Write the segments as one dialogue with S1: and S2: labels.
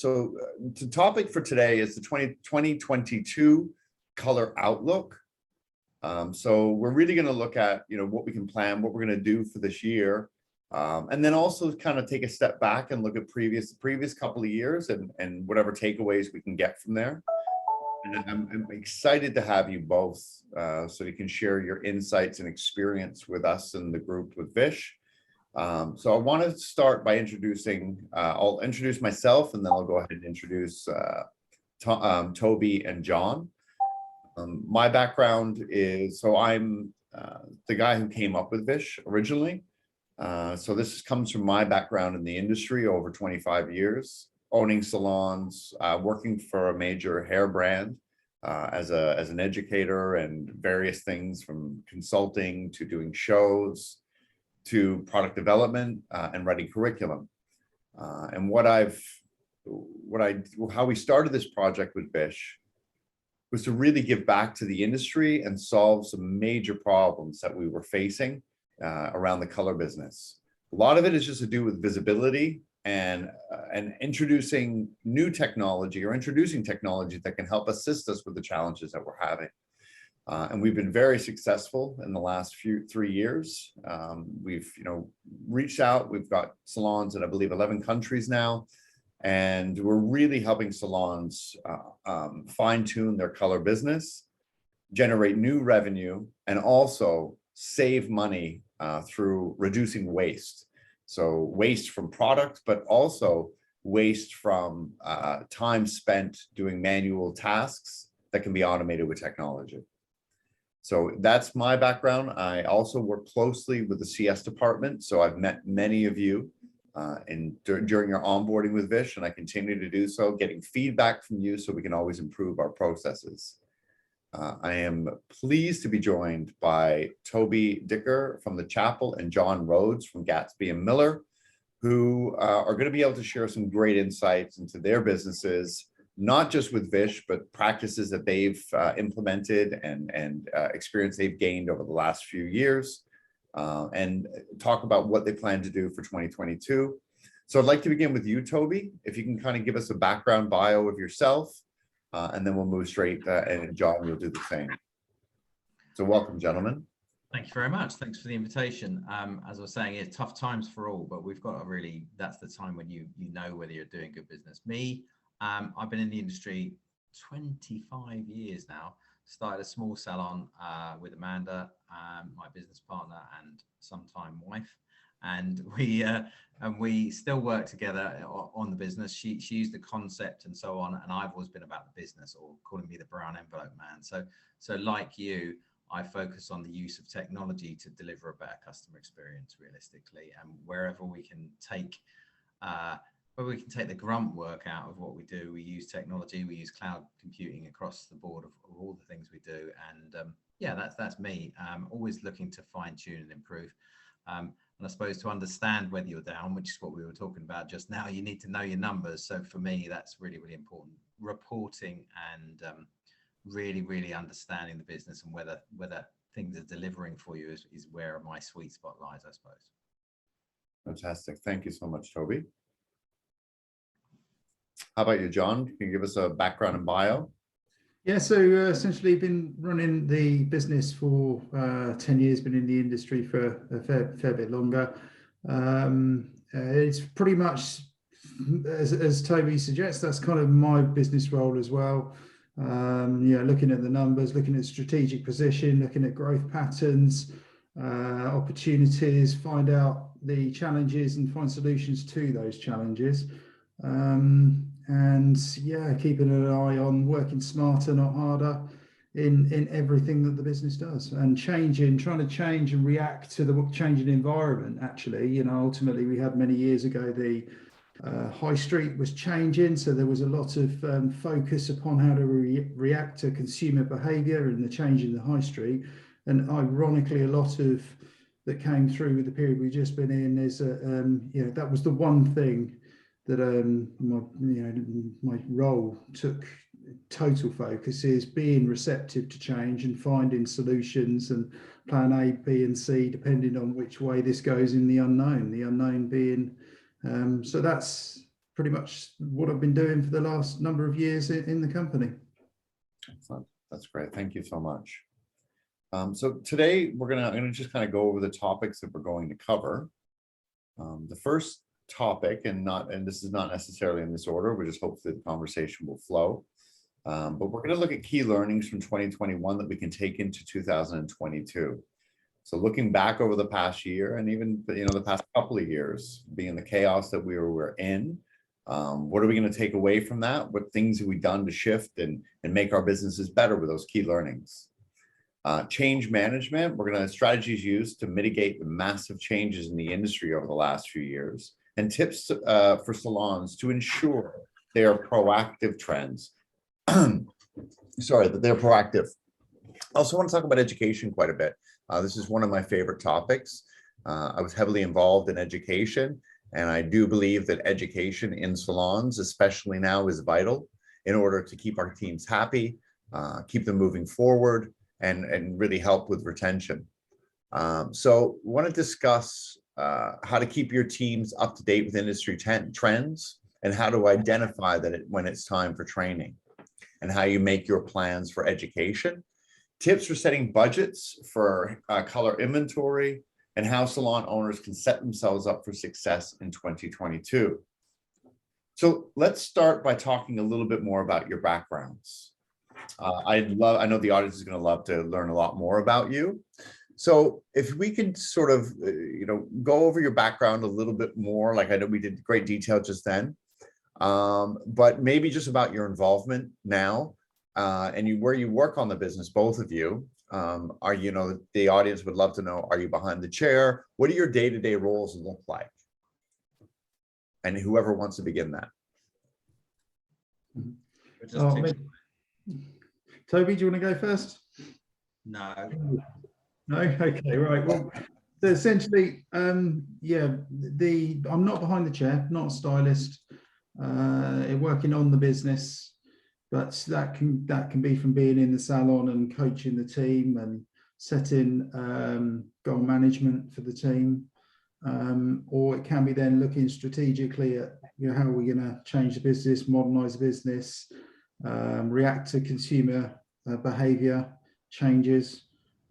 S1: The topic for today is the 2022 color outlook. So we're really going to look at, what we can plan, what we're going to do for this year, and then also kind of take a step back and look at previous couple of years and whatever takeaways we can get from there. And I'm excited to have you both so you can share your insights and experience with us in the group with Vish. So I want to start by I'll introduce myself, and then I'll go ahead and introduce Toby and John. My background is, I'm the guy who came up with Vish originally. So this comes from my background in the industry over 25 years, owning salons, working for a major hair brand as an educator, and various things from consulting to doing shows to product development and writing curriculum. And how we started this project with Vish was to really give back to the industry and solve some major problems that we were facing around the color business. A lot of it is just to do with visibility and introducing new technology, or introducing technology that can help assist us with the challenges that we're having. And we've been very successful in the last 3 years. We've reached out. We've got salons in, I believe, 11 countries now, and we're really helping salons fine-tune their color business, generate new revenue, and also save money through reducing waste. So waste from product, but also waste from time spent doing manual tasks that can be automated with technology. So that's my background. I also work closely with the CS department. So I've met many of you during your onboarding with Vish, and I continue to do so, getting feedback from you so we can always improve our processes. I am pleased to be joined by Toby Dicker from the Chapel and John Rhodes from Gatsby Miller, who are going to be able to share some great insights into their businesses, not just with Vish, but practices that they've implemented and experience they've gained over the last few years, and talk about what they plan to do for 2022. So I'd like to begin with you, Toby, if you can kind of give us a background bio of yourself, and then we'll move straight, and John will do the same. So welcome, gentlemen.
S2: Thank you very much. Thanks for the invitation. As I was saying, it's tough times for all, but we've got that's the time when you know whether you're doing good business. Me, I've been in the industry 25 years now. Started a small salon with Amanda, my business partner and sometime wife, and we still work together on the business. She used the concept and so on, and I've always been about the business, or calling me the brown envelope man. So like you, I focus on the use of technology to deliver a better customer experience realistically, and wherever we can take the grunt work out of what we do, we use technology, we use cloud computing across the board of all the things we do. And yeah, that's me. Always looking to fine tune and improve. And I suppose to understand whether you're down, which is what we were talking about just now, you need to know your numbers. So for me, that's really, really important. Reporting and really understanding the business, and whether things are delivering for you is where my sweet spot lies, I suppose.
S1: Fantastic. Thank you so much, Toby. How about you, John? Can you give us a background and bio?
S3: Yeah, so essentially been running the business for 10 years, been in the industry for a fair bit longer. It's pretty much, as Toby suggests, that's kind of my business role as well. Looking at the numbers, looking at strategic position, looking at growth patterns, opportunities, find out the challenges and find solutions to those challenges. And yeah, keeping an eye on working smarter, not harder in everything that the business does, and trying to change and react to the changing environment. Actually, ultimately we had many years ago, the high street was changing, so there was a lot of focus upon how to react to consumer behavior and the change in the high street. And ironically, a lot of that came through with the period we've just been in is that was the one thing that my role took total focus, is being receptive to change and finding solutions and plan A, B and C depending on which way this goes in the unknown being so that's pretty much what I've been doing for the last number of years in the company.
S1: Excellent. That's great. Thank you so much. So today I'm gonna just kind of go over the topics that we're going to cover. The first topic, and this is not necessarily in this order, we just hope that the conversation will flow. But we're going to look at key learnings from 2021 that we can take into 2022. So looking back over the past year, and even the past couple of years, being the chaos that we were in, what are we going to take away from that? What things have we done to shift and make our businesses better with those key learnings? Change management, we're going to have strategies used to mitigate the massive changes in the industry over the last few years, and tips for salons to ensure they are proactive trends. Sorry, that they're proactive. I also want to talk about education quite a bit. This is one of my favorite topics. I was heavily involved in education, and I do believe that education in salons, especially now, is vital in order to keep our teams happy, keep them moving forward, and really help with retention. So I want to discuss how to keep your teams up to date with industry trends, and how to identify that when it's time for training, and how you make your plans for education, tips for setting budgets for color inventory, and how salon owners can set themselves up for success in 2022. So let's start by talking a little bit more about your backgrounds. I know the audience is going to love to learn a lot more about you. So if we could sort of, go over your background a little bit more, like I know we did great detail just then, but maybe just about your involvement now, and where you work on the business, both of you. The audience would love to know, are you behind the chair? What do your day-to-day roles look like? And whoever wants to begin that.
S3: Toby, do you want to go first?
S2: No.
S3: No? Okay, right. Well, so essentially, I'm not behind the chair, not a stylist, working on the business, but that can be from being in the salon and coaching the team and setting goal management for the team, or it can be then looking strategically at how are we going to change the business, modernize the business, react to consumer behavior changes,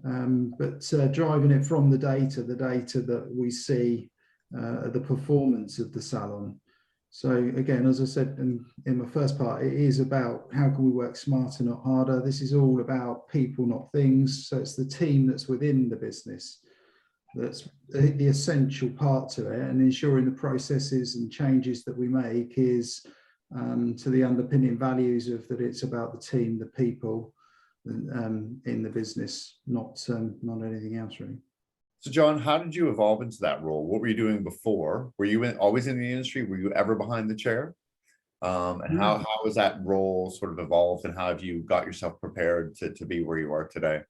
S3: but driving it from the data that we see, the performance of the salon. So again, as I said in my first part, it is about how can we work smarter, not harder. This is all about people, not things. So it's the team that's within the business that's the essential part to it, and ensuring the processes and changes that we make is to the underpinning values of that it's about the team, the people in the business, not anything else really.
S1: So John, how did you evolve into that role? What were you doing before? Were you always in the industry? Were you ever behind the chair? And how has that role sort of evolved, and how have you got yourself prepared to be where you are today?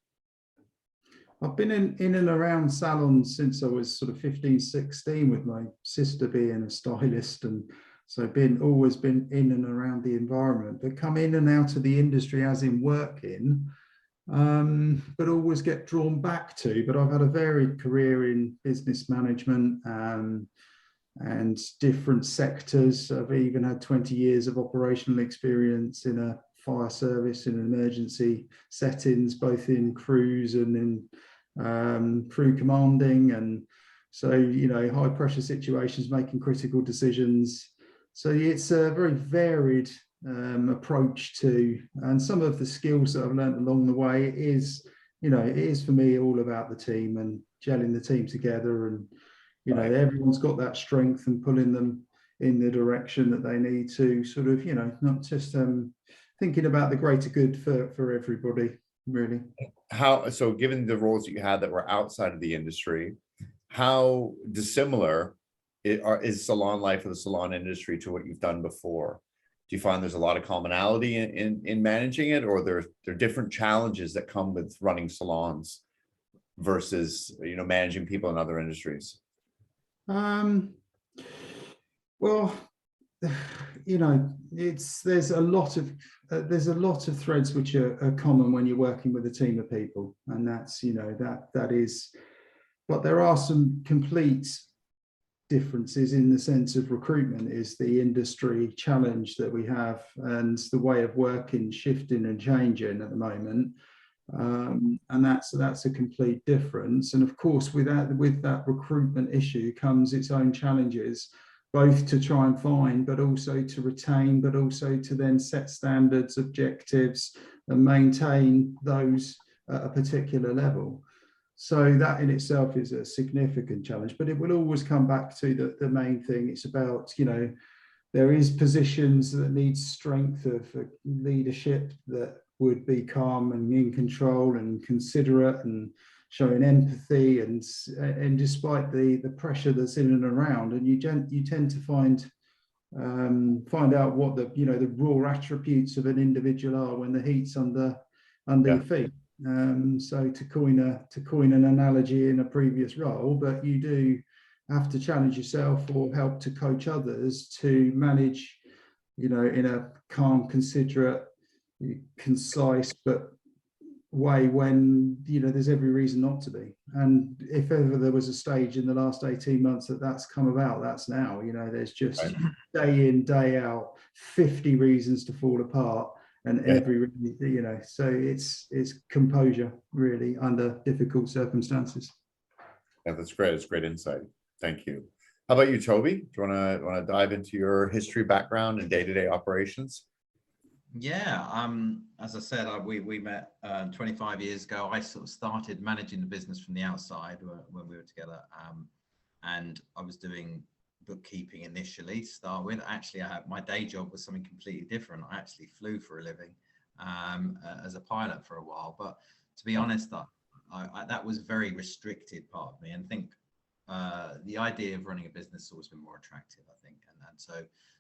S3: I've been in and around salons since I was sort of 15, 16, with my sister being a stylist, and so always been in and around the environment, but come in and out of the industry as in working, but always get drawn back to. But I've had a varied career in business management and different sectors. I've even had 20 years of operational experience in a fire service, in emergency settings, both in crews and in crew commanding, and so high pressure situations, making critical decisions. So it's a very varied approach to, and some of the skills that I've learned along the way it is for me all about the team and gelling the team together, and right. Everyone's got that strength and pulling them in the direction that they need to, sort of not just thinking about the greater good for everybody, really.
S1: So given the roles that you had that were outside of the industry, how dissimilar is salon life or the salon industry to what you've done before? Do you find there's a lot of commonality in managing it, or there are different challenges that come with running salons versus managing people in other industries?
S3: Well, there's a lot of threads which are common when you're working with a team of people, and that's that is, but there are some complete differences in the sense of recruitment is the industry challenge that we have, and the way of working shifting and changing at the moment. And that's a complete difference. And of course, with that recruitment issue comes its own challenges, both to try and find, but also to retain, but also to then set standards, objectives, and maintain those at a particular level. So that in itself is a significant challenge, but it will always come back to the main thing. It's about, there is positions that need strength of leadership that would be calm and in control and considerate and showing empathy, and despite the pressure that's in and around, and you tend to find out what the raw attributes of an individual are when the heat's under your feet. So to coin an analogy in a previous role, but you do have to challenge yourself or help to coach others to manage, in a calm, considerate, concise, but way when there's every reason not to be. And if ever there was a stage in the last 18 months that's come about, that's now. There's just day in, day out 50 reasons to fall apart, and so it's composure really under difficult circumstances.
S1: Yeah, that's great. It's great insight. Thank you. How about you, Toby? Do you want to dive into your history, background, and day-to-day operations?
S2: Yeah, as I said, we met 25 years ago. I sort of started managing the business from the outside when we were together, and I was doing bookkeeping initially to start with. Actually, my day job was something completely different. I actually flew for a living as a pilot for a while, but to be honest, that was a very restricted part of me, and I think the idea of running a business has always been more attractive, I think, and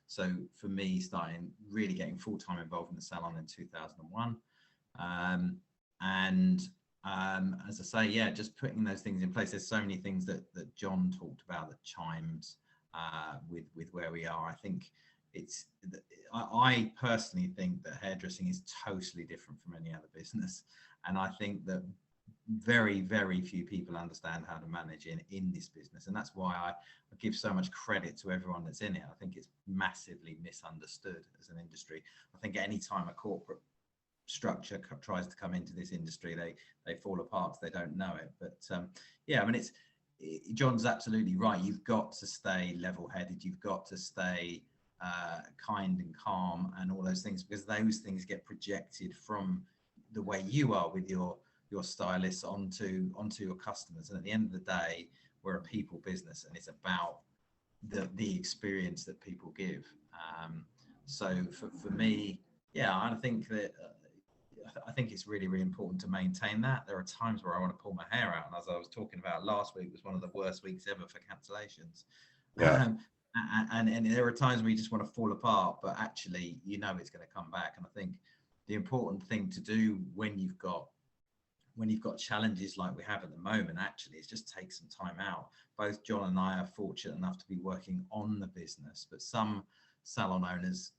S2: so for me, starting really getting full-time involved in the salon in 2001, as I say, yeah, just putting those things in place. There's so many things that John talked about that chimes with where we are. I think I personally think that hairdressing is totally different from any other business, and I think that very, very few people understand how to manage in this business, and that's why I give so much credit to everyone that's in it. I think it's massively misunderstood as an industry. I think any time a corporate structure tries to come into this industry, they fall apart because they don't know it. But yeah, I mean, John's absolutely right. You've got to stay level-headed. You've got to stay kind and calm and all those things, because those things get projected from the way you are with your stylists onto your customers. And at the end of the day, we're a people business, and it's about the experience that people give. So for me, yeah, I think that I think it's really, really important to maintain that. There are times where I want to pull my hair out, and as I was talking about, last week was one of the worst weeks ever for cancellations.
S1: Yeah.
S2: And there are times where you just want to fall apart, but actually it's going to come back. And I think the important thing to do when you've got challenges like we have at the moment, actually, is just take some time out. Both John and I are fortunate enough to be working on the business, but some salon owners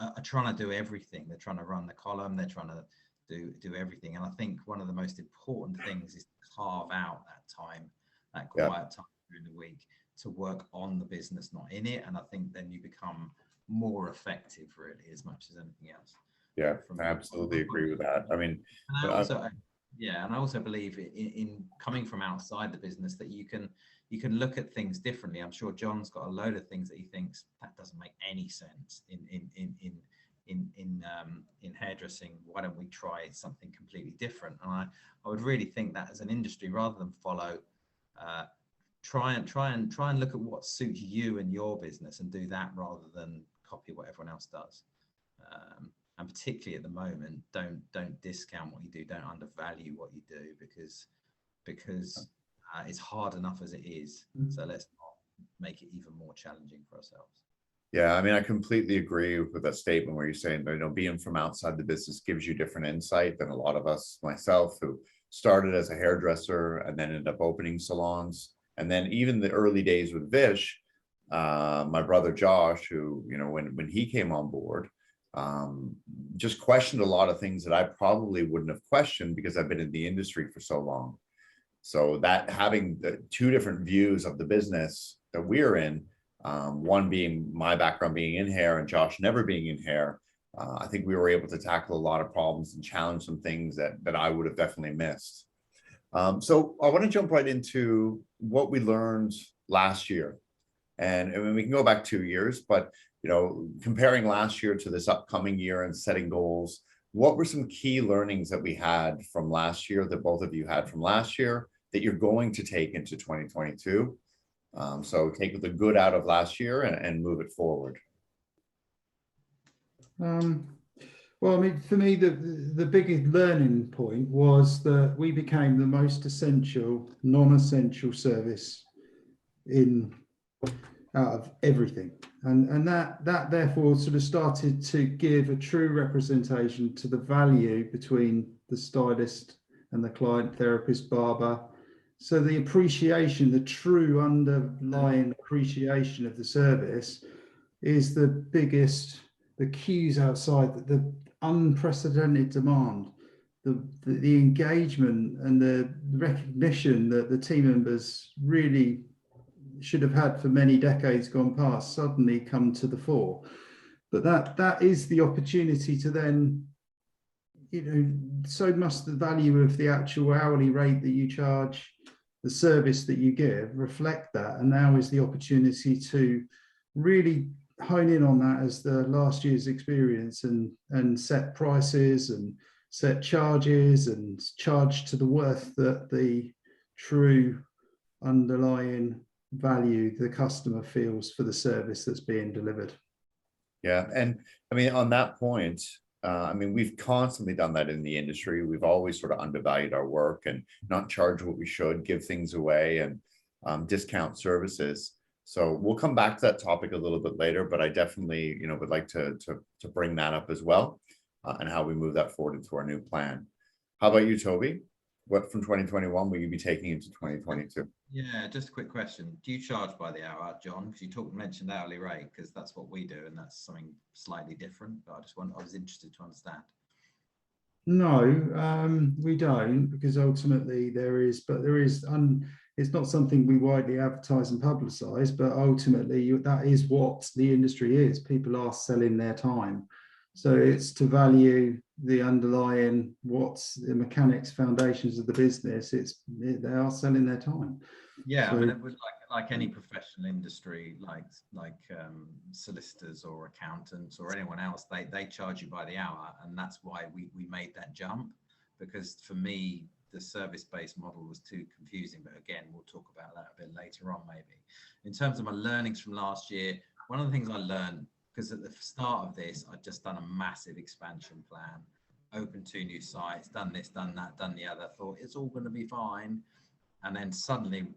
S2: are trying to do everything. They're trying to run the column, they're trying to do everything. And I think one of the most important things is to carve out that time, that quiet time during the week, to work on the business, not in it. And I think then you become more effective, really, as much as anything else.
S1: Yeah, I absolutely agree with that. I mean,
S2: and I also believe in coming from outside the business, that you can look at things differently. I'm sure John's got a load of things that he thinks that doesn't make any sense in hairdressing. Why don't we try something completely different? And I would really think that as an industry, rather than follow, try and look at what suits you and your business and do that, rather than copy what everyone else does. And particularly at the moment, don't discount what you do, don't undervalue what you do, because it's hard enough as it is. So let's not make it even more challenging for ourselves.
S1: Yeah, I mean, I completely agree with that statement where you're saying that, being from outside the business gives you different insight than a lot of us, myself, who started as a hairdresser and then ended up opening salons. And then even the early days with Vish, my brother Josh, who, when he came on board, just questioned a lot of things that I probably wouldn't have questioned because I've been in the industry for so long. So that having the two different views of the business that we're in, one being my background being in hair and Josh never being in hair, I think we were able to tackle a lot of problems and challenge some things that I would have definitely missed. So I want to jump right into what we learned last year. And I mean, we can go back 2 years, but comparing last year to this upcoming year and setting goals, what were some key learnings that we had from last year, that both of you had from last year, that you're going to take into 2022? So take the good out of last year and move it forward.
S3: Well, I mean, for me, the biggest learning point was that we became the most essential, non-essential service out of everything, and that therefore sort of started to give a true representation to the value between the stylist and the client, therapist, barber. So the appreciation, the true underlying appreciation of the service is the biggest, the cues outside, the unprecedented demand, the engagement and the recognition that the team members really should have had for many decades gone past suddenly come to the fore. But that is the opportunity to then, so must the value of the actual hourly rate that you charge, the service that you give, reflect that. And now is the opportunity to really hone in on that as the last year's experience, and set prices and set charges and charge to the worth that the true underlying value the customer feels for the service that's being delivered.
S1: Yeah, and I mean, on that point, I mean, we've constantly done that in the industry. We've always sort of undervalued our work and not charge what we should, give things away, and discount services. So we'll come back to that topic a little bit later, but I definitely, would like to bring that up as well, and how we move that forward into our new plan. How about you, Toby? What from 2021 will you be taking into 2022?
S2: Yeah, just a quick question. Do you charge by the hour, John? Because you mentioned hourly rate, because that's what we do, and that's something slightly different. But I was interested to understand.
S3: No, we don't, because ultimately it's not something we widely advertise and publicize, but ultimately that is what the industry is. People are selling their time. So it's to value the underlying, what's the mechanics, foundations of the business. They are selling their time.
S2: Yeah, so, I mean, it was like any professional industry, like solicitors or accountants or anyone else. They charge you by the hour, and that's why we made that jump. Because for me, the service-based model was too confusing. But again, we'll talk about that a bit later on, maybe. In terms of my learnings from last year, one of the things I learned, because at the start of this, I'd just done a massive expansion plan, opened 2 new sites, done this, done that, done the other, thought it's all going to be fine. And then suddenly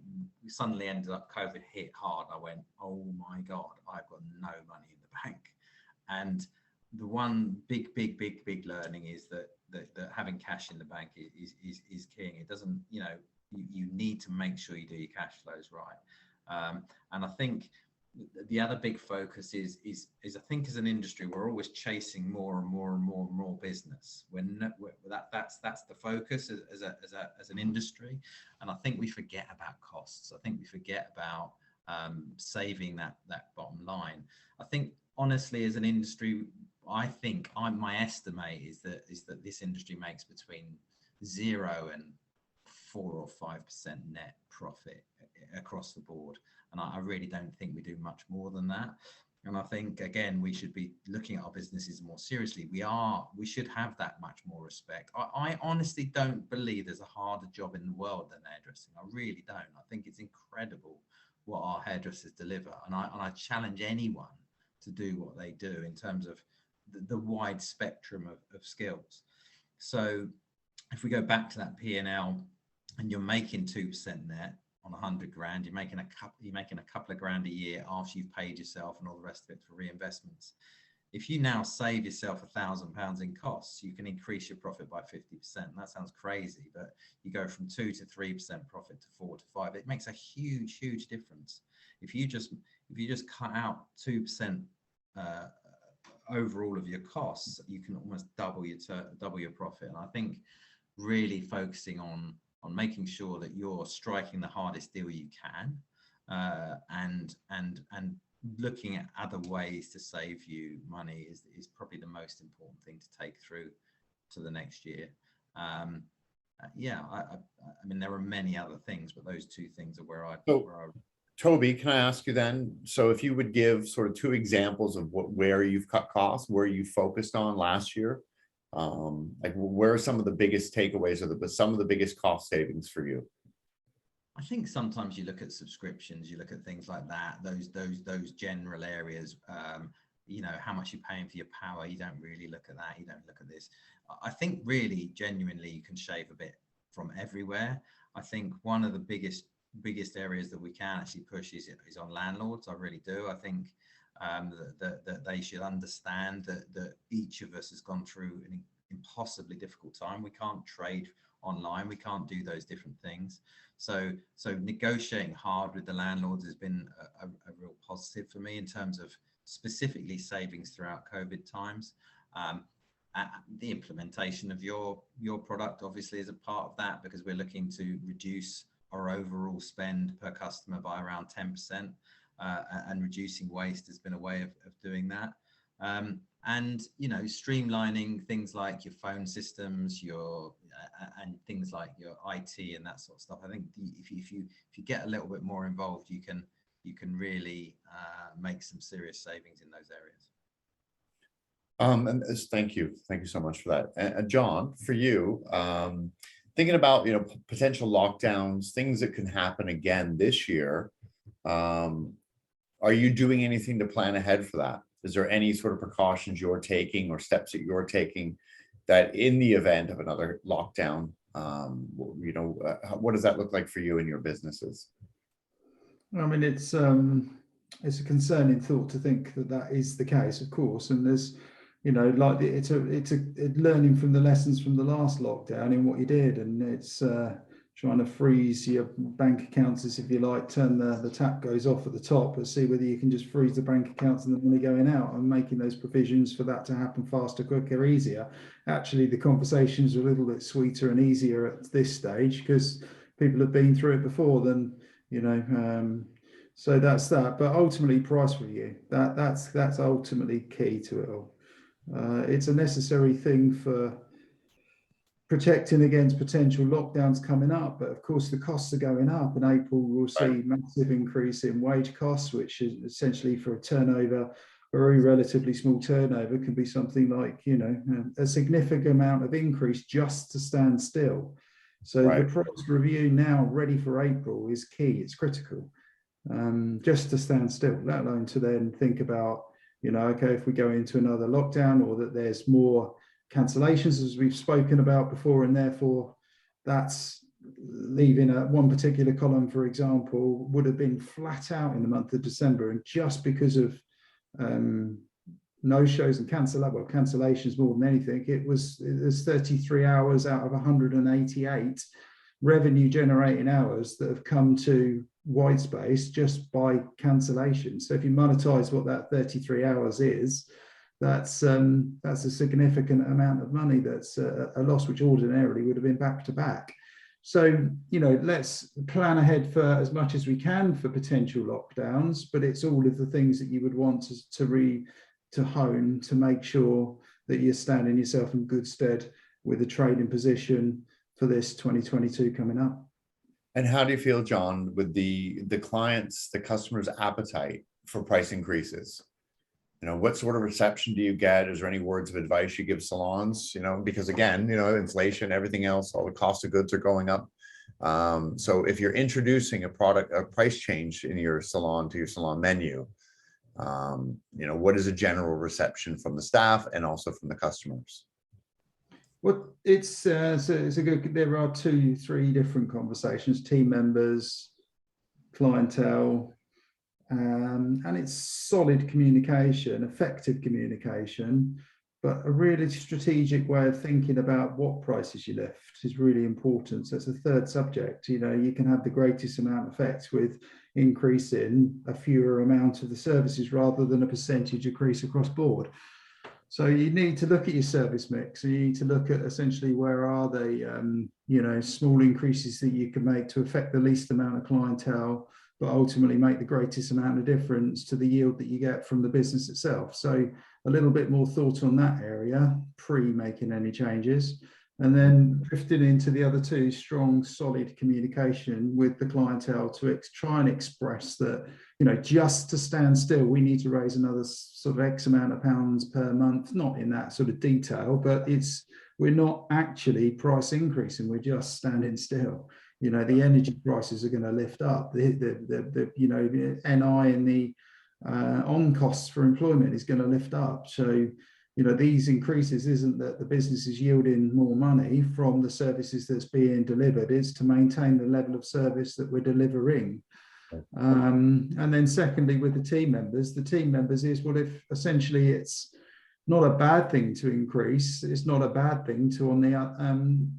S2: ended up, COVID hit hard. I went, oh my God, I've got no money in the bank. And the one big learning is that having cash in the bank is king. It doesn't, you need to make sure you do your cash flows right. And I think the other big focus is I think as an industry, we're always chasing more and more business. That's the focus as an industry. And I think we forget about costs. I think we forget about saving that bottom line. I think honestly, as an industry, my estimate is that this industry makes between 0 and 4 or 5% net profit across the board. And I really don't think we do much more than that. And I think, again, we should be looking at our businesses more seriously. We should have that much more respect. I honestly don't believe there's a harder job in the world than hairdressing. I really don't. I think it's incredible what our hairdressers deliver. And I challenge anyone to do what they do in terms of the wide spectrum of skills. So if we go back to that P&L, and you're making 2% net on 100 grand, you're making a couple of grand a year after you've paid yourself and all the rest of it for reinvestments. If you now save yourself £1,000 in costs, you can increase your profit by 50%. That sounds crazy, but you go from 2 to 3% profit to 4 to 5. It makes a huge difference. If you just cut out 2% overall of your costs, you can almost double your profit. And I think really focusing on making sure that you're striking the hardest deal you can, and looking at other ways to save you money is probably the most important thing to take through to the next year. Yeah, I mean, there are many other things, but those two things are where I.
S1: Toby, can I ask you then? So if you would give sort of two examples of where you've cut costs, where you focused on last year, like where are some of the biggest takeaways or some of the biggest cost savings for you?
S2: I think sometimes you look at subscriptions, you look at things like that, those general areas, you know, how much you're paying for your power, you don't really look at that, you don't look at this. I think really, genuinely, you can shave a bit from everywhere. I think one of the biggest areas that we can actually push is on landlords. I really do. I think that they should understand that each of us has gone through an impossibly difficult time. We can't trade online, we can't do those different things. So negotiating hard with the landlords has been a real positive for me in terms of specifically savings throughout COVID times. The implementation of your product obviously is a part of that, because we're looking to reduce our overall spend per customer by around 10%, and reducing waste has been a way of doing that. And you know, streamlining things like your phone systems, and things like your IT and that sort of stuff. I think if you get a little bit more involved, you can really make some serious savings in those areas.
S1: And thank you so much for that. And John, for you, thinking about, you know, potential lockdowns, things that can happen again this year, are you doing anything to plan ahead for that? Is there any sort of precautions you're taking or steps that you're taking that in the event of another lockdown, you know, what does that look like for you and your businesses?
S3: I mean, it's a concerning thought to think that is the case, of course, and there's, you know, like it's a learning from the lessons from the last lockdown in what you did, and it's trying to freeze your bank accounts, as if you like, turn the tap goes off at the top, but see whether you can just freeze the bank accounts and the money going out, and making those provisions for that to happen faster, quicker, easier. Actually, the conversations are a little bit sweeter and easier at this stage because people have been through it before than, you know. So that's that. But ultimately, price review, that's ultimately key to it all. It's a necessary thing for protecting against potential lockdowns coming up, but of course the costs are going up. In April we'll see massive increase in wage costs, which is essentially, for a turnover, a very relatively small turnover, can be something like, you know, a significant amount of increase just to stand still. So the price review now ready for April is key, it's critical, just to stand still, let alone to then think about, you know, okay, if we go into another lockdown, or that there's more cancellations, as we've spoken about before, and therefore that's leaving one particular column, for example, would have been flat out in the month of December, and just because of no-shows and cancellations more than anything, there's 33 hours out of 188 revenue generating hours that have come to white space just by cancellation. So if you monetize what that 33 hours is, that's a significant amount of money. That's a loss which ordinarily would have been back to back. So, you know, let's plan ahead for as much as we can for potential lockdowns, but it's all of the things that you would want to hone to make sure that you're standing yourself in good stead with a trading position for this 2022 coming up.
S1: And how do you feel, John, with the clients, the customers' appetite for price increases? You know, what sort of reception do you get? Is there any words of advice you give salons? You know, because again, you know, inflation, everything else, all the cost of goods are going up. So if you're introducing a price change in your salon to your salon menu, you know, what is a general reception from the staff and also from the customers?
S3: Well, it's a good. There are 2-3 different conversations: team members, clientele, and it's solid communication, effective communication, but a really strategic way of thinking about what prices you lift is really important. So it's a third subject. You know, you can have the greatest amount of effect with increasing a fewer amount of the services rather than a percentage increase across board. So you need to look at your service mix. You need to look at essentially where are they, you know, small increases that you can make to affect the least amount of clientele, but ultimately make the greatest amount of difference to the yield that you get from the business itself. So a little bit more thought on that area pre-making any changes. And then drifting into the other two, strong, solid communication with the clientele to try and express that, you know, just to stand still, we need to raise another sort of X amount of pounds per month, not in that sort of detail, but we're not actually price increasing, we're just standing still. You know, the energy prices are going to lift up, the you know, the NI and the on costs for employment is going to lift up. So, you know, these increases isn't that the business is yielding more money from the services that's being delivered, it's to maintain the level of service that we're delivering. And then secondly, with the team members is, well, if essentially it's not a bad thing to increase, it's not a bad thing to, on the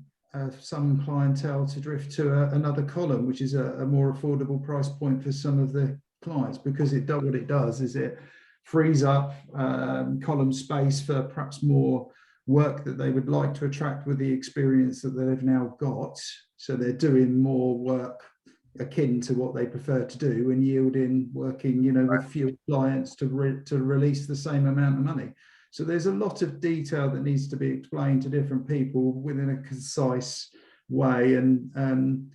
S3: some clientele to drift to another column, which is a more affordable price point for some of the clients, because what it does is it frees up column space for perhaps more work that they would like to attract with the experience that they've now got. So they're doing more work akin to what they prefer to do and yielding working, you know, with fewer clients to release the same amount of money. So there's a lot of detail that needs to be explained to different people within a concise way. And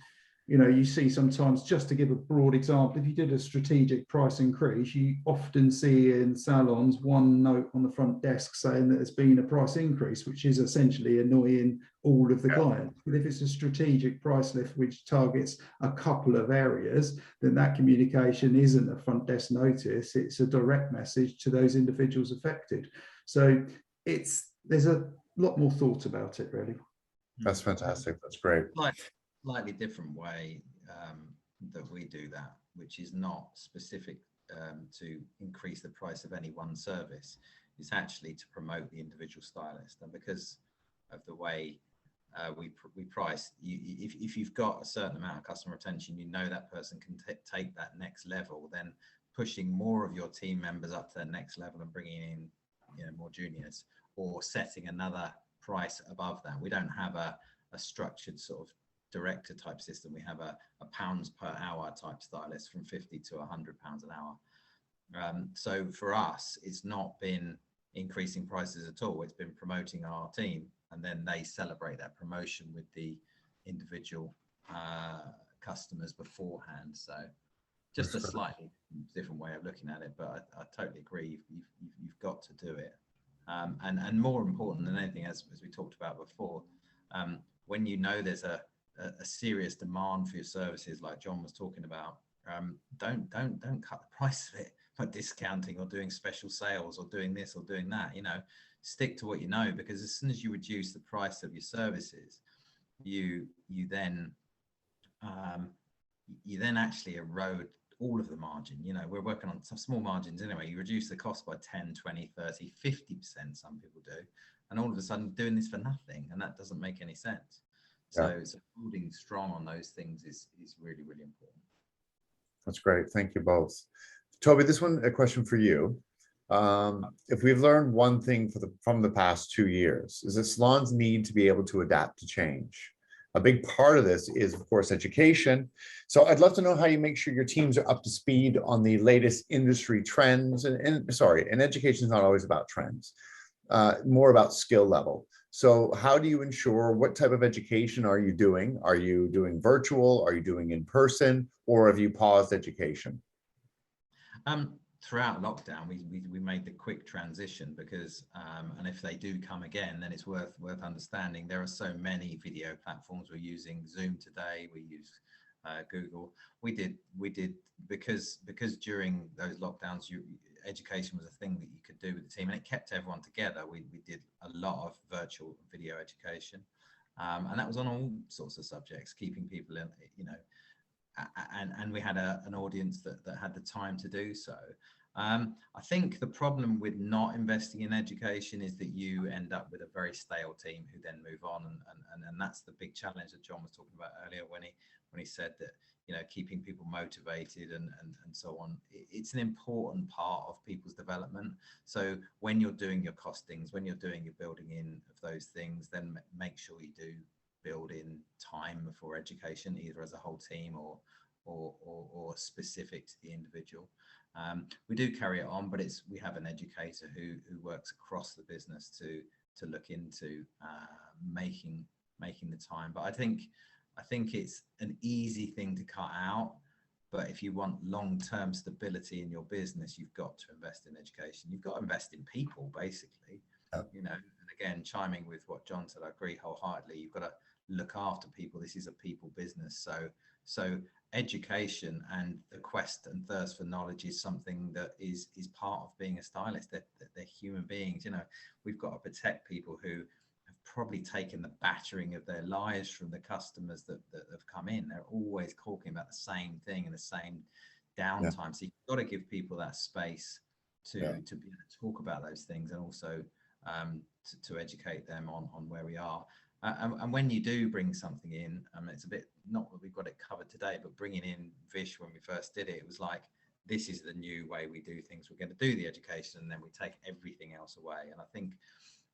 S3: you know, you see sometimes, just to give a broad example, if you did a strategic price increase, you often see in salons one note on the front desk saying that there's been a price increase, which is essentially annoying all of the clients. But if it's a strategic price lift which targets a couple of areas, then that communication isn't a front desk notice, it's a direct message to those individuals affected. So there's a lot more thought about it, really.
S1: That's fantastic. That's great.
S2: Slightly different way that we do that, which is not specific to increase the price of any one service. It's actually to promote the individual stylist, and because of the way we price, if you've got a certain amount of customer retention, you know that person can take that next level, then pushing more of your team members up to the next level and bringing in, you know, more juniors, or setting another price above that. We don't have a structured sort of director type system. We have a pounds per hour type stylist from 50 to 100 pounds an hour. So for us, it's not been increasing prices at all. It's been promoting our team, and then they celebrate that promotion with the individual customers beforehand. So just a slightly different way of looking at it, but I totally agree. You've got to do it. And more important than anything, as we talked about before, when you know there's a serious demand for your services, like John was talking about, don't cut the price of it by discounting or doing special sales or doing this or doing that. You know, stick to what you know, because as soon as you reduce the price of your services, you then actually erode all of the margin. You know, we're working on some small margins anyway. You reduce the cost by 10, 20, 30, 50%, some people do, and all of a sudden doing this for nothing, and that doesn't make any sense. So holding strong on those things is really, really important.
S1: That's great. Thank you both. Toby, this one, a question for you. If we've learned one thing from the past 2 years, is that salons need to be able to adapt to change. A big part of this is, of course, education. So I'd love to know how you make sure your teams are up to speed on the latest industry trends. And education is not always about trends, more about skill level. So how do you ensure, what type of education are you doing? Are you doing virtual? Are you doing in person? Or have you paused education?
S2: Throughout lockdown, we made the quick transition because, and if they do come again, then it's worth understanding. There are so many video platforms. We're using Zoom today. We use Google. We did because during those lockdowns, education was a thing that you could do with the team, and it kept everyone together. We did a lot of virtual video education, and that was on all sorts of subjects, keeping people in, you know, and we had an audience that had the time to do so. I think the problem with not investing in education is that you end up with a very stale team who then move on, and that's the big challenge that John was talking about earlier when he said that, you know, keeping people motivated and so on. It's an important part of people's development. So when you're doing your costings, when you're doing your building in of those things, then make sure you do build in time for education, either as a whole team or or specific to the individual. We do carry it on, but we have an educator who works across the business to look into making the time. But I think it's an easy thing to cut out. But if you want long-term stability in your business, you've got to invest in education. You've got to invest in people, basically. You know, and again, chiming with what John said, I agree wholeheartedly. You've got to look after people. This is a people business. So education and the quest and thirst for knowledge is something that is part of being a stylist. They're human beings. You know, we've got to protect people who have probably taken the battering of their lives from the customers that have come in. They're always talking about the same thing and the same downtime. So you've got to give people that space to be able to talk about those things, and also to educate them on where we are. And when you do bring something in, it's a bit, not that we've got it covered today, but bringing in Vish when we first did it, it was like, this is the new way we do things. We're going to do the education and then we take everything else away. And I think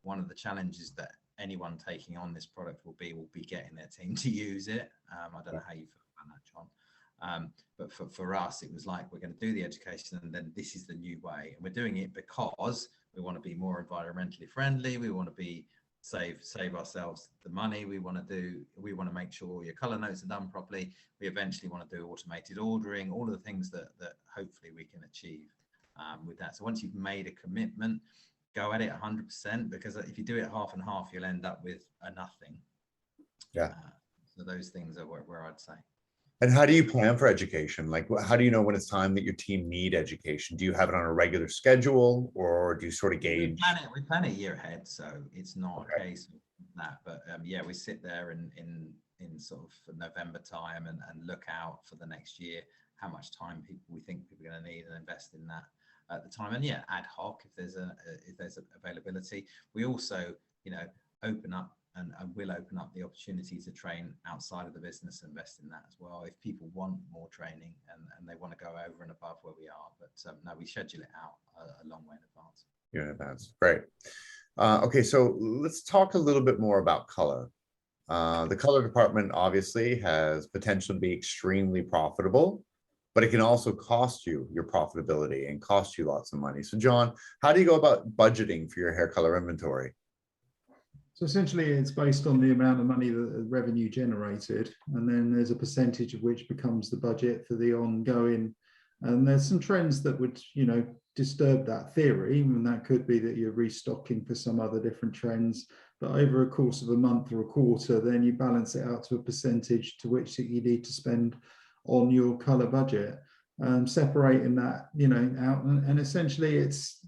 S2: one of the challenges that anyone taking on this product will be getting their team to use it. I don't know how you feel about that, John. But for us, it was like, we're going to do the education and then this is the new way. And we're doing it because we want to be more environmentally friendly. We want to be save ourselves the money. We want to make sure all your color notes are done properly. We eventually want to do automated ordering, all of the things that hopefully we can achieve with that. So once you've made a commitment, go at it 100%, because if you do it half and half, you'll end up with a nothing. So those things are where I'd say.
S1: And how do you plan for education? Like, how do you know when it's time that your team need education? Do you have it on a regular schedule, or do you sort of gauge?
S2: We plan it a year ahead, so it's not a case of that. But we sit there in sort of November time and look out for the next year, how much time we think people are going to need, and invest in that at the time. And ad hoc if there's availability. We also open up and will open up the opportunity to train outside of the business, and invest in that as well if people want more training and they want to go over and above where we are. But no, we schedule it out a long way in advance.
S1: In advance. Great. Okay, so let's talk a little bit more about color. The color department obviously has potential to be extremely profitable, but it can also cost you your profitability and cost you lots of money. So John, how do you go about budgeting for your hair color inventory?
S3: So essentially, it's based on the amount of money that the revenue generated, and then there's a percentage of which becomes the budget for the ongoing. And there's some trends that would, disturb that theory, and that could be that you're restocking for some other different trends. But over a course of a month or a quarter, then you balance it out to a percentage to which that you need to spend on your color budget. Separating that, out, and essentially, it's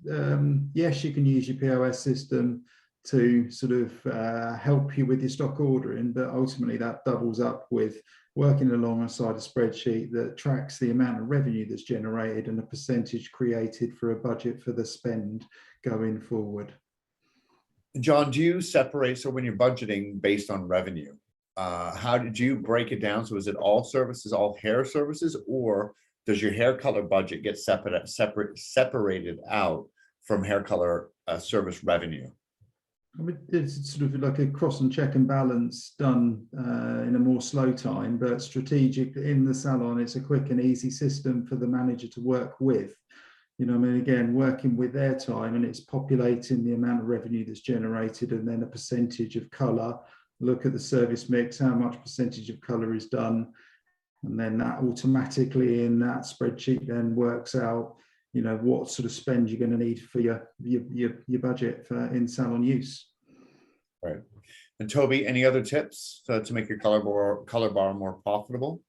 S3: yes, you can use your POS system to sort of help you with your stock ordering, but ultimately that doubles up with working alongside a spreadsheet that tracks the amount of revenue that's generated and a percentage created for a budget for the spend going forward.
S1: John, do you separate, so when you're budgeting based on revenue, how did you break it down? So is it all services, all hair services, or does your hair color budget get separated out from hair color service revenue?
S3: I mean, it's sort of like a cross and check and balance done in a more slow time, but strategic in the salon. It's a quick and easy system for the manager to work with. Again, working with their time, and it's populating the amount of revenue that's generated, and then a percentage of color. Look at the service mix, how much percentage of color is done, and then that automatically in that spreadsheet then works out what sort of spend you're going to need for your budget for in salon use.
S1: Right. And Toby, any other tips to make your color bar more profitable?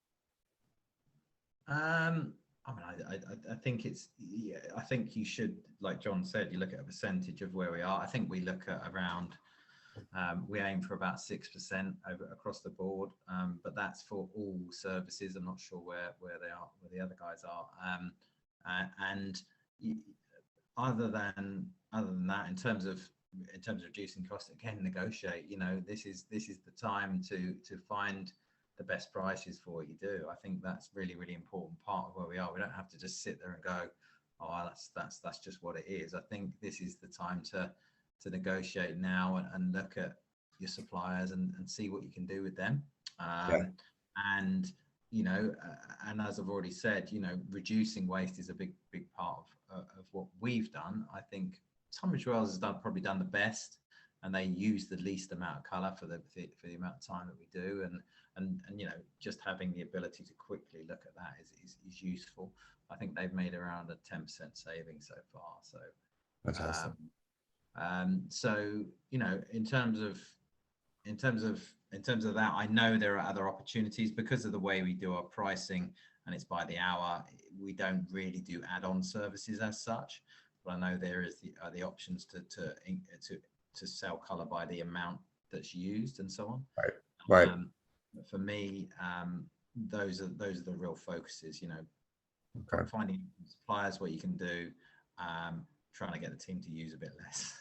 S2: I think I think you should, like John said, you look at a percentage of where we are. I think we look at around, we aim for about 6% across the board, but that's for all services. I'm not sure where they are, where the other guys are. And other than that, in terms of reducing costs, again, negotiate. This is the time to find the best prices for what you do. I think that's really important part of where we are. We don't have to just sit there and go, oh, that's just what it is. I think this is the time to negotiate now and look at your suppliers and see what you can do with them. And you know, and as I've already said, you know, reducing waste is a big part of what we've done. I think Tunbridge Wells has probably done the best, and they use the least amount of colour for the amount of time that we do, and you know, just having the ability to quickly look at that is useful. I think they've made around a 10% saving so far. So
S1: Fantastic.
S2: so you know, in terms of that, I know there are other opportunities because of the way we do our pricing, and it's by the hour. We don't really do add-on services as such, but I know there is the options to sell color by the amount that's used and so on.
S1: Right.
S2: For me, those are the real focuses. You know, finding suppliers, what you can do, trying to get the team to use a bit less.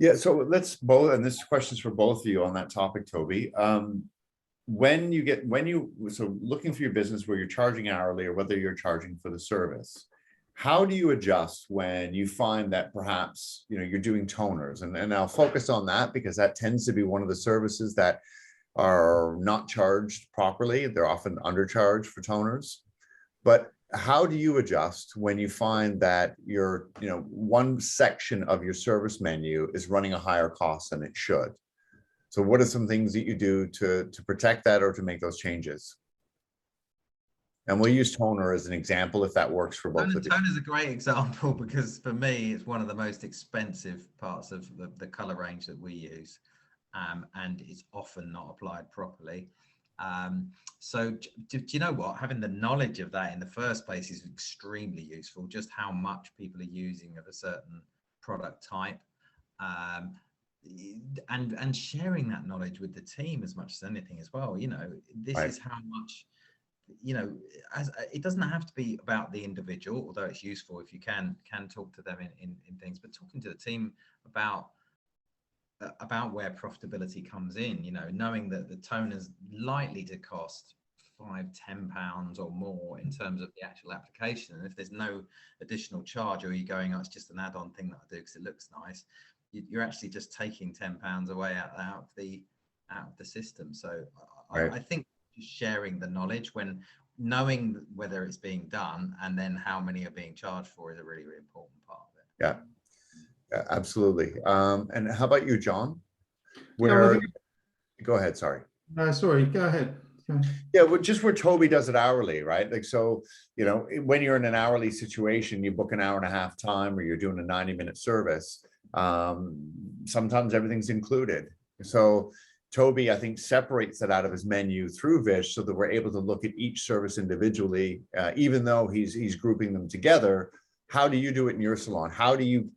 S1: Yeah, so let's both, and this question's for both of you on that topic, Toby. So looking for your business where you're charging hourly or whether you're charging for the service, how do you adjust when you find that perhaps, you know, you're doing toners? And I'll focus on that because that tends to be one of the services that are not charged properly. They're often undercharged for toners. But how do you adjust when you find that your, you know, one section of your service menu is running a higher cost than it should? So what are some things that you do to protect that or to make those changes? And we'll use toner as an example if that works for both of you.
S2: Toner is a great example because for me, it's one of the most expensive parts of the color range that we use, and it's often not applied properly. So do you know what, having the knowledge of that in the first place is extremely useful, just how much people are using of a certain product type, and sharing that knowledge with the team as much as anything as well. You know, this is how much, you know, as it doesn't have to be about the individual, although it's useful if you can talk to them in things, but talking to the team about where profitability comes in, you know, knowing that the toner is likely to cost £5-10 or more in terms of the actual application, and if there's no additional charge, or you're going, oh, it's just an add-on thing that I do because it looks nice, you're actually just taking £10 away out of the system. So I think sharing the knowledge, when knowing whether it's being done and then how many are being charged for, is a really important part of it.
S1: Yeah. Absolutely. And how about you, John?
S3: Yeah,
S1: Go ahead. Sorry.
S3: Sorry, go ahead.
S1: Yeah, well, just where Toby does it hourly, right? Like, so, you know, when you're in an hourly situation, you book an hour and a half time, or you're doing a 90-minute service. Sometimes everything's included. So Toby, I think, separates that out of his menu through Vish so that we're able to look at each service individually, even though he's grouping them together. How do you do it in your salon? How do you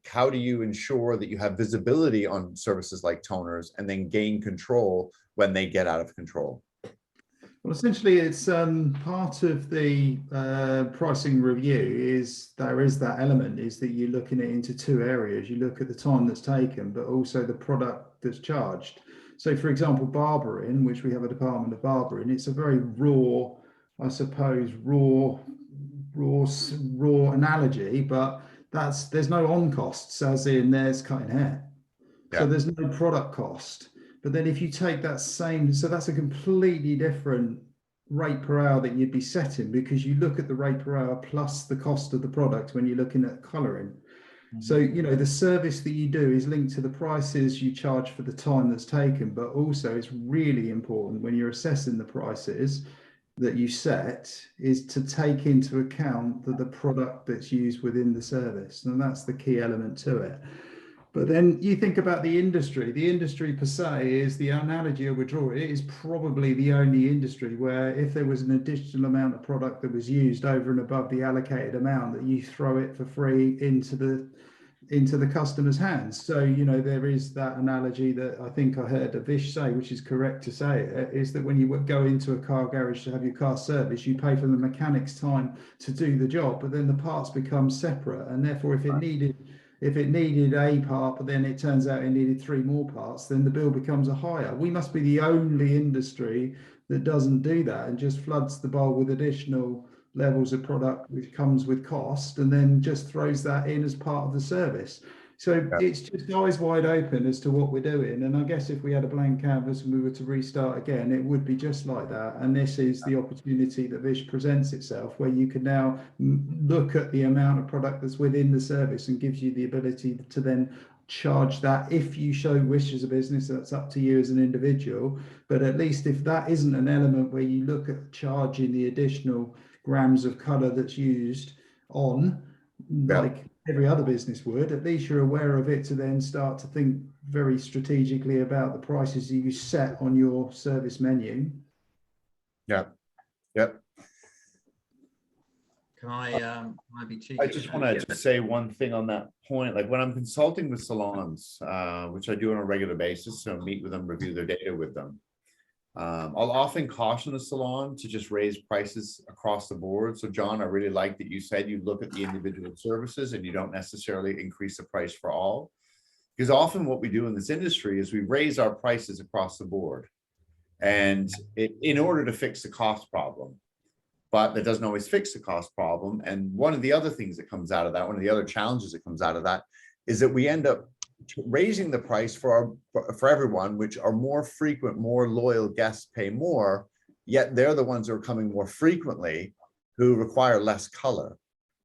S1: ensure that you have visibility on services like toners and then gain control when they get out of control?
S3: Well, essentially, it's part of the pricing review is that element is that you're looking at into two areas. You look at the time that's taken, but also the product that's charged. So, for example, barbering, which we have a department of barbering, it's a very raw, I suppose, raw analogy, but there's no on costs, as in there's cutting hair. Yeah. So there's no product cost. But then if you take that same, so that's a completely different rate per hour that you'd be setting, because you look at the rate per hour plus the cost of the product when you're looking at coloring. Mm-hmm. So, you know, the service that you do is linked to the prices you charge for the time that's taken, but also it's really important when you're assessing the prices that you set is to take into account the product that's used within the service. And that's the key element to it. But then you think about the industry per se is the analogy I would draw. It is probably the only industry where if there was an additional amount of product that was used over and above the allocated amount, that you throw it for free into the customer's hands. So, you know, there is that analogy that I think I heard Vish say, which is correct to say it, is that when you go into a car garage to have your car serviced, you pay for the mechanic's time to do the job, but then the parts become separate. And therefore, if it needed a part, but then it turns out it needed 3 more parts, then the bill becomes a higher. We must be the only industry that doesn't do that and just floods the bowl with additional levels of product which comes with cost and then just throws that in as part of the service. So
S1: Yeah.
S3: it's just eyes wide open as to what we're doing. And I guess if we had a blank canvas and we were to restart again, it would be just like that. And this is the opportunity that Vish presents itself, where you can now look at the amount of product that's within the service and gives you the ability to then charge that. If you show wish as a business, that's up to you as an individual. But at least if that isn't an element where you look at charging the additional grams of color that's used on, like every other business would, at least you're aware of it to then start to think very strategically about the prices that you set on your service menu.
S1: Yeah. Yep.
S2: Can I be cheeky?
S1: I just want to just say one thing on that point. Like when I'm consulting with salons, which I do on a regular basis, so meet with them, review their data with them. I'll often caution the salon to just raise prices across the board. So John, I really like that you said you look at the individual services and you don't necessarily increase the price for all. Because often what we do in this industry is we raise our prices across the board. And in order to fix the cost problem. But that doesn't always fix the cost problem. And one of the other things that comes out of that, one of the other challenges that comes out of that, is that we end up raising the price for everyone, which are more frequent, more loyal guests pay more, yet they're the ones who are coming more frequently who require less color.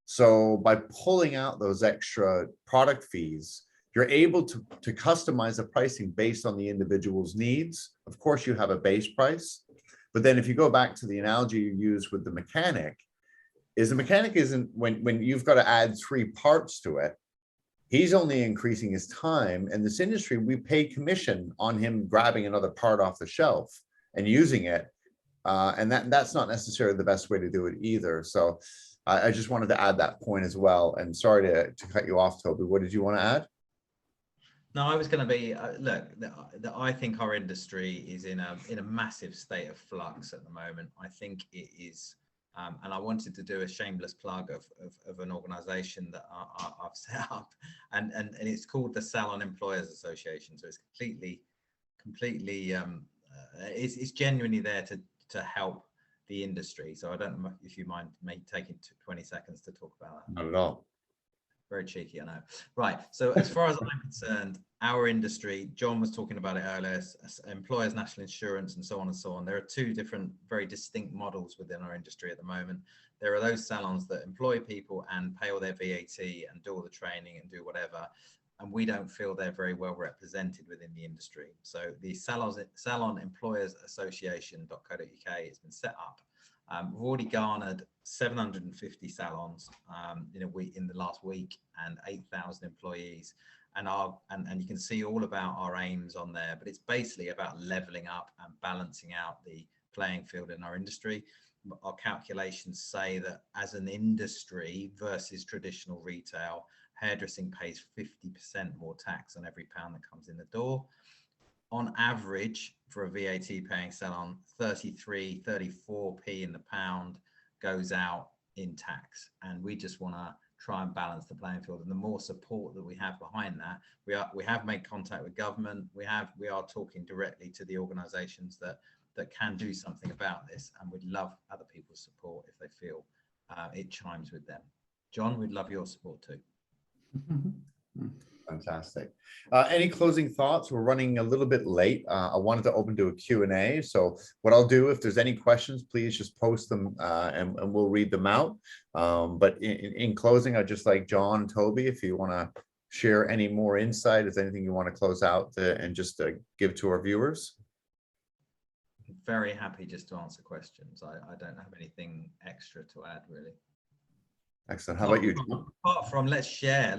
S1: So by pulling out those extra product fees, you're able to customize the pricing based on the individual's needs. Of course, you have a base price. But then if you go back to the analogy you use with the mechanic, is the mechanic isn't, when you've got to add 3 parts to it, he's only increasing his time. In this industry, we pay commission on him grabbing another part off the shelf and using it. And that's not necessarily the best way to do it either. So I just wanted to add that point as well. And sorry to cut you off, Toby. What did you want to add?
S2: No, I was going to be, look, I think our industry is in a massive state of flux at the moment. I think it is, and I wanted to do a shameless plug of an organization that I've set up, and it's called the Salon Employers Association. So it's completely, it's genuinely there to help the industry. So I don't know if you mind taking 20 seconds to talk about that.
S1: Not at all.
S2: Very cheeky, I know. Right. So as far as I'm concerned, our industry, John was talking about it earlier, employers' national insurance and so on and so on. There are 2 different, very distinct models within our industry at the moment. There are those salons that employ people and pay all their VAT and do all the training and do whatever. And we don't feel they're very well represented within the industry. So the Salon Employers Association.co.uk has been set up. We've already garnered 750 salons in the last week and 8,000 employees, and you can see all about our aims on there. But it's basically about leveling up and balancing out the playing field in our industry. Our calculations say that as an industry versus traditional retail, hairdressing pays 50% more tax on every pound that comes in the door. On average, for a VAT paying salon, 34p in the pound goes out in tax. And we just want to try and balance the playing field. And the more support that we have behind that, we have made contact with government. We are talking directly to the organisations that can do something about this, and we'd love other people's support if they feel it chimes with them. John, we'd love your support too.
S1: Fantastic. Any closing thoughts? We're running a little bit late. I wanted to open to a Q&A. So what I'll do, if there's any questions, please just post them and we'll read them out. But in closing, I'd just like John, Toby, if you want to share any more insight, if anything you want to close out and just give to our viewers.
S2: Very happy just to answer questions. I don't have anything extra to add, really.
S1: Excellent. How about you, John?
S2: Apart from let's share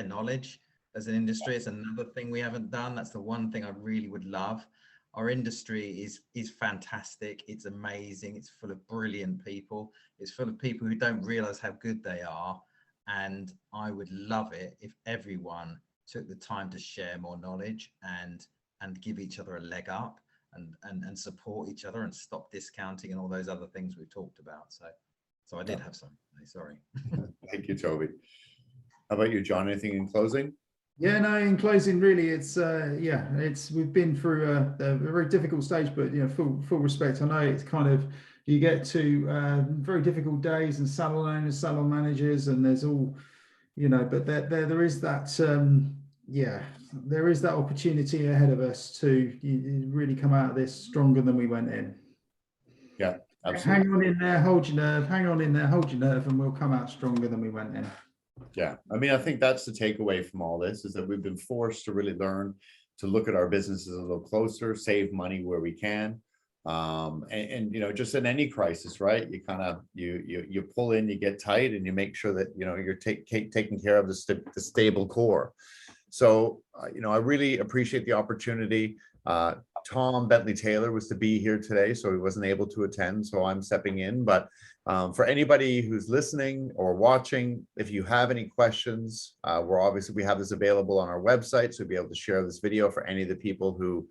S2: knowledge as an industry. It's another thing we haven't done. That's the one thing I really would love. Our industry is fantastic. It's amazing. It's full of brilliant people. It's full of people who don't realize how good they are. And I would love it if everyone took the time to share more knowledge and give each other a leg up and support each other and stop discounting and all those other things we've talked about. So I did have some. Sorry.
S1: Thank you, Toby. How about you, John? Anything in closing?
S3: Yeah, no, in closing, really, we've been through a very difficult stage, but full respect. I know it's kind of, you get to very difficult days and salon owners, salon managers, and there's all you know, but there is that, yeah, there is that opportunity ahead of us to really come out of this stronger than we went in.
S1: Yeah, absolutely.
S3: Hang on in there, hold your nerve, hang on in there, hold your nerve, and we'll come out stronger than we went in.
S1: Yeah, I mean, I think that's the takeaway from all this, is that we've been forced to really learn to look at our businesses a little closer, save money where we can. And you know, just in any crisis, right? You kind of you pull in, you get tight, and you make sure that you know you're taking care of the stable core. So you know, I really appreciate the opportunity. Tom Bentley Taylor was to be here today, so he wasn't able to attend, so I'm stepping in. But for anybody who's listening or watching, if you have any questions, we have this available on our website, so we'll be able to share this video for any of the people who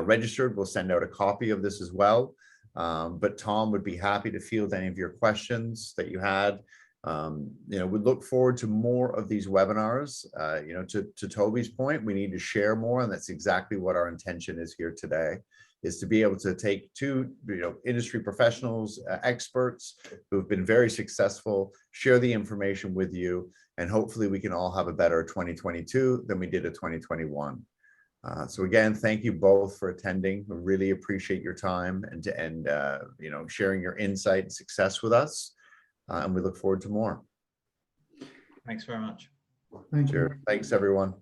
S1: registered. We'll send out a copy of this as well. But Tom would be happy to field any of your questions that you had. You know, we look forward to more of these webinars. You know, to Toby's point, we need to share more, and that's exactly what our intention is here today, is to be able to take two, you know, industry professionals, experts who've been very successful, share the information with you, and hopefully we can all have a better 2022 than we did in 2021. So again, thank you both for attending. We really appreciate your time and you know, sharing your insight and success with us. And we look forward to more.
S2: Thanks very much.
S3: Thank you.
S1: Sure. Thanks, everyone.